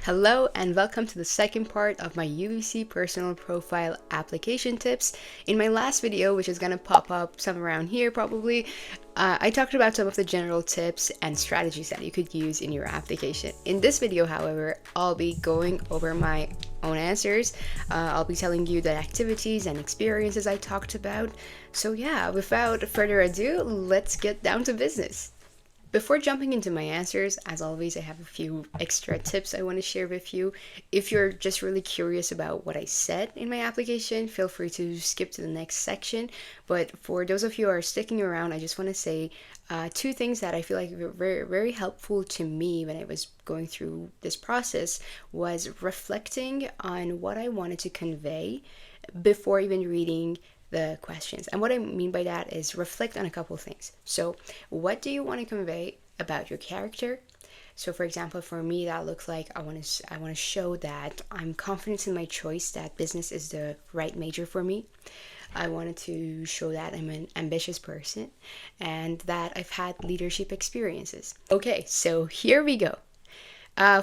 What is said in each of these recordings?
Hello and welcome to the second part of my UBC personal profile application tips. In my last video, which is going to pop up somewhere around here probably, I talked about some of the general tips and strategies that you could use in your application. In this video, however, I'll be going over my own answers. I'll be telling you the activities and experiences I talked about. So yeah, without further ado, let's get down to business. Before jumping into my answers, as always, I have a few extra tips I want to share with you. If you're just really curious about what I said in my application, feel free to skip to the next section. But for those of you who are sticking around, I just want to say two things that I feel like were very, very helpful to me when I was going through this process was reflecting on what I wanted to convey before even reading the questions. And what I mean by that is reflect on a couple things. So what do you want to convey about your character? So for example, for me, that looks like I want to show that I'm confident in my choice, that business is the right major for me. I wanted to show that I'm an ambitious person and that I've had leadership experiences. Okay, so here we go.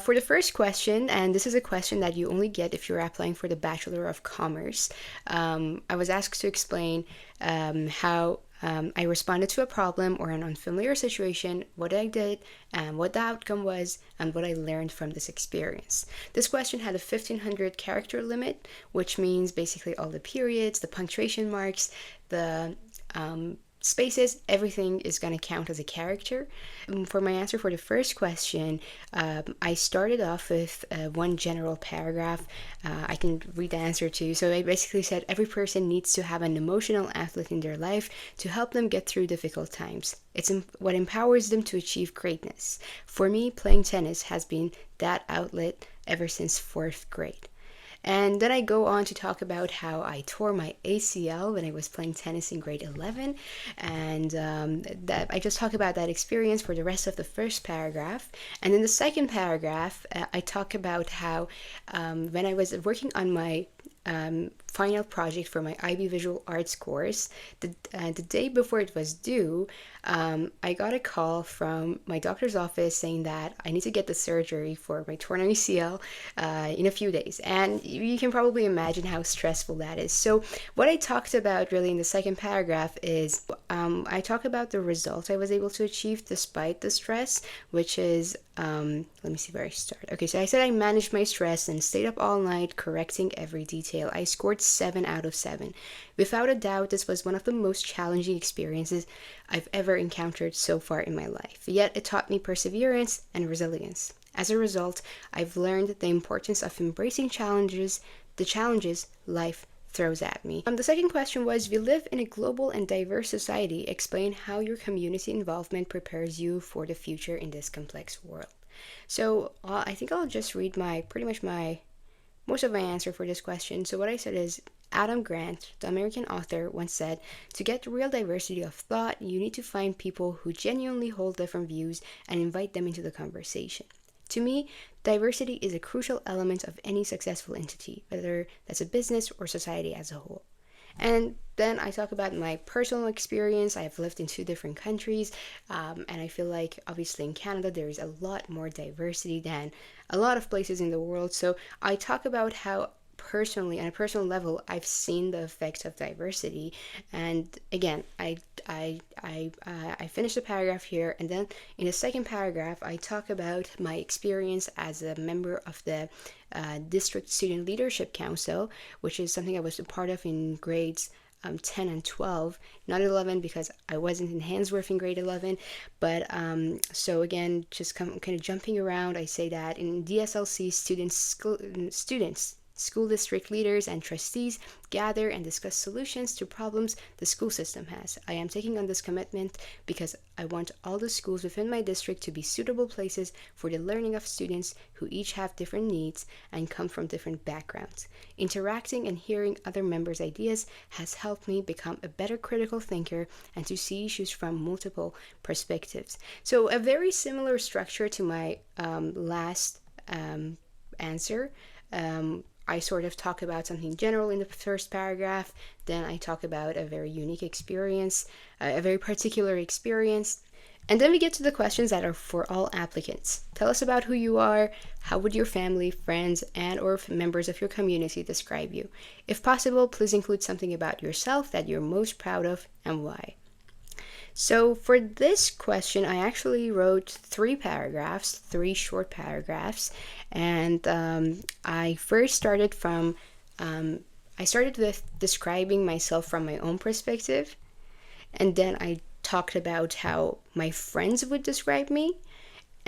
For the first question, and this is a question that you only get if you're applying for the Bachelor of Commerce, I was asked to explain how I responded to a problem or an unfamiliar situation, what I did, and what the outcome was, and what I learned from this experience. This question had a 1,500 character limit, which means basically all the periods, the punctuation marks, the spaces, everything is going to count as a character. For my answer for the first question, I started off with one general paragraph. I can read the answer to you. So I basically said every person needs to have an emotional outlet in their life to help them get through difficult times. It's what empowers them to achieve greatness. For me, playing tennis has been that outlet ever since 4th grade. And then I go on to talk about how I tore my ACL when I was playing tennis in grade 11. And that I just talk about that experience for the rest of the first paragraph. And in the second paragraph, I talk about how when I was working on my final project for my IB Visual Arts course, the day before it was due, I got a call from my doctor's office saying that I need to get the surgery for my torn ACL in a few days. And you can probably imagine how stressful that is. So what I talked about really in the second paragraph is I talk about the results I was able to achieve despite the stress, which is, let me see where I start. Okay, so I said I managed my stress and stayed up all night correcting every detail. I scored 7 out of 7. Without a doubt, this was one of the most challenging experiences I've ever encountered so far in my life. Yet it taught me perseverance and resilience. As a result, I've learned the importance of embracing the challenges life throws at me. The second question was, we live in a global and diverse society. Explain how your community involvement prepares you for the future in this complex world. So I think I'll just read most of my answer for this question. So what I said is, Adam Grant, the American author, once said, to get real diversity of thought, you need to find people who genuinely hold different views and invite them into the conversation. To me, diversity is a crucial element of any successful entity, whether that's a business or society as a whole. And then I talk about my personal experience. I have lived in 2 different countries, and I feel like obviously in Canada there is a lot more diversity than a lot of places in the world. So I talk about how personally, on a personal level, I've seen the effects of diversity. And again, I finish the paragraph here, and then in the second paragraph I talk about my experience as a member of the District Student Leadership Council, which is something I was a part of in grades 10 and 12, not 11 because I wasn't in Handsworth in grade 11. But so again, just kind of jumping around, I say that in DSLC, students, school district leaders, and trustees gather and discuss solutions to problems the school system has. I am taking on this commitment because I want all the schools within my district to be suitable places for the learning of students who each have different needs and come from different backgrounds. Interacting and hearing other members' ideas has helped me become a better critical thinker and to see issues from multiple perspectives. So a very similar structure to my last answer. I sort of talk about something general in the first paragraph, then I talk about a very unique experience, a very particular experience, And then we get to the questions that are for all applicants. Tell us about who you are. How would your family, friends, and or members of your community describe you? If possible, please include something about yourself that you're most proud of and why. So for this question, I actually wrote 3 short paragraphs, and I first started from, I started with describing myself from my own perspective, and then I talked about how my friends would describe me.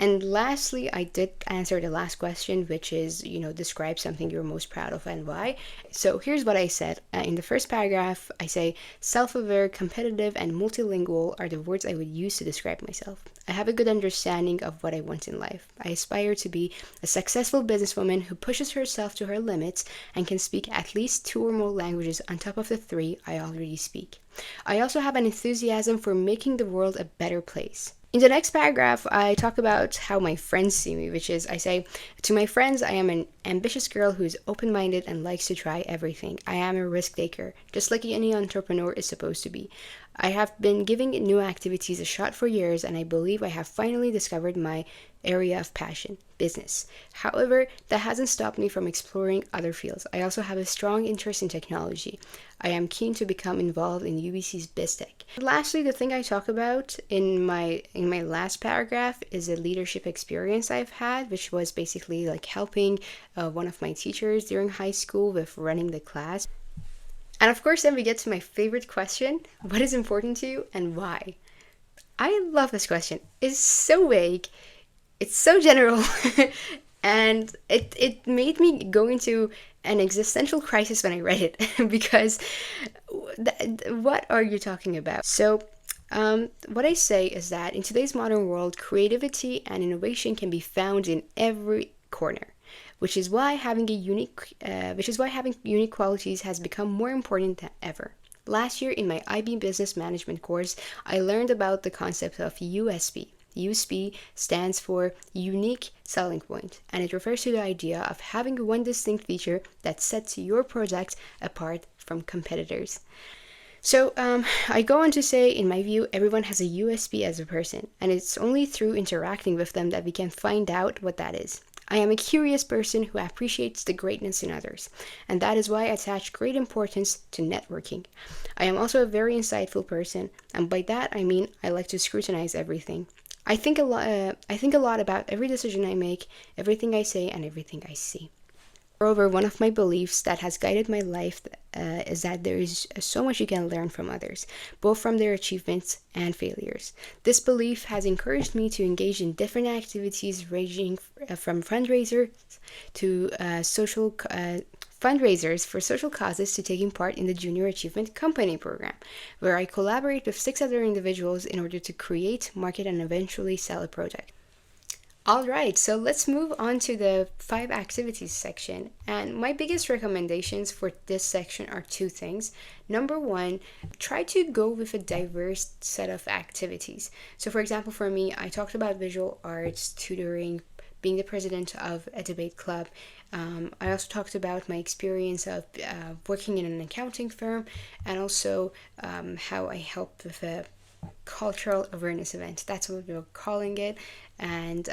And lastly, I did answer the last question, which is, describe something you're most proud of and why. So here's what I said. In the first paragraph, I say, self-aware, competitive, and multilingual are the words I would use to describe myself. I have a good understanding of what I want in life. I aspire to be a successful businesswoman who pushes herself to her limits and can speak at least 2 or more languages on top of the 3 I already speak. I also have an enthusiasm for making the world a better place. In the next paragraph, I talk about how my friends see me, which is, I say, to my friends, I am an ambitious girl who is open-minded and likes to try everything. I am a risk taker, just like any entrepreneur is supposed to be. I have been giving new activities a shot for years, and I believe I have finally discovered my area of passion, business. However, that hasn't stopped me from exploring other fields. I also have a strong interest in technology. I am keen to become involved in UBC's BizTech. Lastly, the thing I talk about in my last paragraph is a leadership experience I've had, which was basically like helping one of my teachers during high school with running the class. And of course, then we get to my favorite question: what is important to you and why? I love this question. It's so vague. It's so general. And it made me go into an existential crisis when I read it because what are you talking about? So what I say is that in today's modern world, creativity and innovation can be found in every corner, which is why having unique qualities has become more important than ever. Last year in my IB Business Management course, I learned about the concept of USP. USP stands for Unique Selling Point, and it refers to the idea of having one distinct feature that sets your product apart from competitors. So I go on to say, in my view, everyone has a USP as a person, and it's only through interacting with them that we can find out what that is. I am a curious person who appreciates the greatness in others, and that is why I attach great importance to networking. I am also a very insightful person, and by that I mean I like to scrutinize everything. I think a lot about every decision I make, everything I say, and everything I see. Moreover, one of my beliefs that has guided my life is that there is so much you can learn from others, both from their achievements and failures. This belief has encouraged me to engage in different activities ranging from fundraisers to fundraisers for social causes to taking part in the Junior Achievement Company program, where I collaborate with 6 other individuals in order to create, market, and eventually sell a product. Alright, so let's move on to the 5 activities section. And my biggest recommendations for this section are 2 things. Number 1, try to go with a diverse set of activities. So for example, for me, I talked about visual arts, tutoring, being the president of a debate club. I also talked about my experience of working in an accounting firm, and also how I helped with a cultural awareness event. That's what we're calling it. And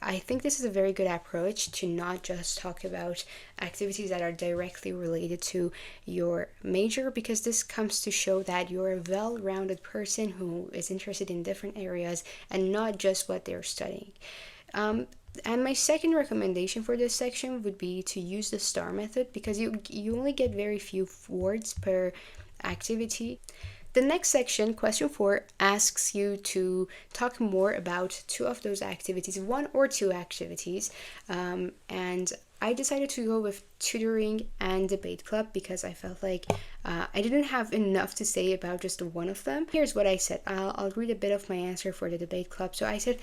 I think this is a very good approach to not just talk about activities that are directly related to your major, because this comes to show that you're a well-rounded person who is interested in different areas and not just what they're studying. And my second recommendation for this section would be to use the STAR method, because you only get very few words per activity. The next section, question 4, asks you to talk more about 2 of those activities, 1 or 2 activities, and I decided to go with tutoring and debate club because I felt like I didn't have enough to say about just one of them. Here's what I said. I'll read a bit of my answer for the debate club. So I said,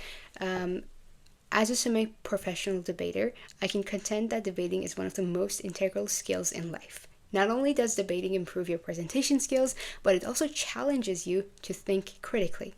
as a semi-professional debater, I can contend that debating is one of the most integral skills in life. Not only does debating improve your presentation skills, but it also challenges you to think critically.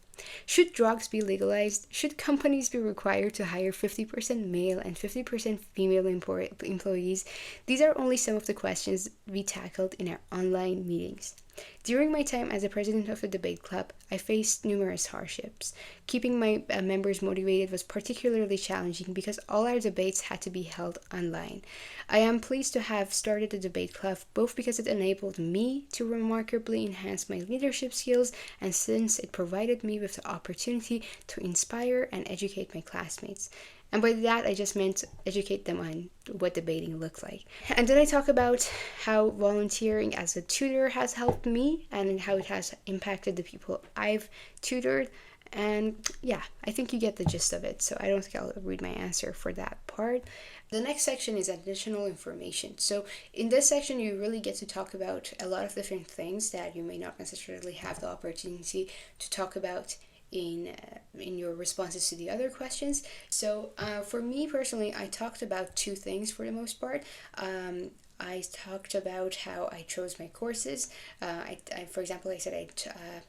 Should drugs be legalized? Should companies be required to hire 50% male and 50% female employees? These are only some of the questions we tackled in our online meetings. During my time as the president of the debate club, I faced numerous hardships. Keeping my members motivated was particularly challenging because all our debates had to be held online. I am pleased to have started the debate club both because it enabled me to remarkably enhance my leadership skills and since it provided me with the opportunity to inspire and educate my classmates. And by that, I just meant educate them on what debating looks like. And then I talk about how volunteering as a tutor has helped me and how it has impacted the people I've tutored. And yeah, I think you get the gist of it. So I don't think I'll read my answer for that part. The next section is additional information. So in this section, you really get to talk about a lot of different things that you may not necessarily have the opportunity to talk about in your responses to the other questions. So for me personally, I talked about two things for the most part. I talked about how I chose my courses. For example, I said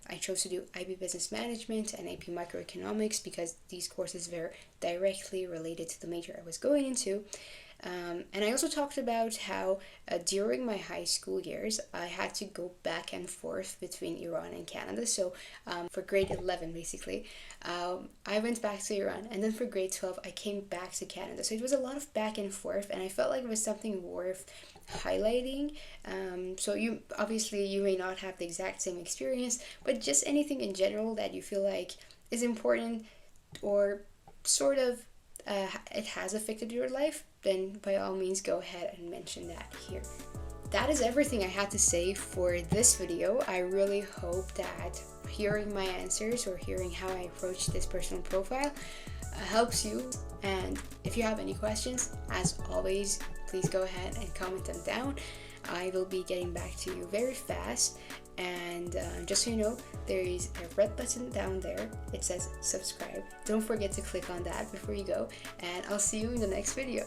I chose to do IB Business Management and AP Microeconomics because these courses were directly related to the major I was going into. And I also talked about how during my high school years, I had to go back and forth between Iran and Canada. So for grade 11, basically, I went back to Iran. And then for grade 12, I came back to Canada. So it was a lot of back and forth. And I felt like it was something worth highlighting. So you may not have the exact same experience, but just anything in general that you feel like is important or sort of it has affected your life, then by all means go ahead and mention that here. That is everything I had to say for this video. I really hope that hearing my answers or hearing how I approach this personal profile helps you. And if you have any questions, as always, please go ahead and comment them down. I will be getting back to you very fast. And just so you know, there is a red button down there. It says subscribe. Don't forget to click on that before you go. And I'll see you in the next video.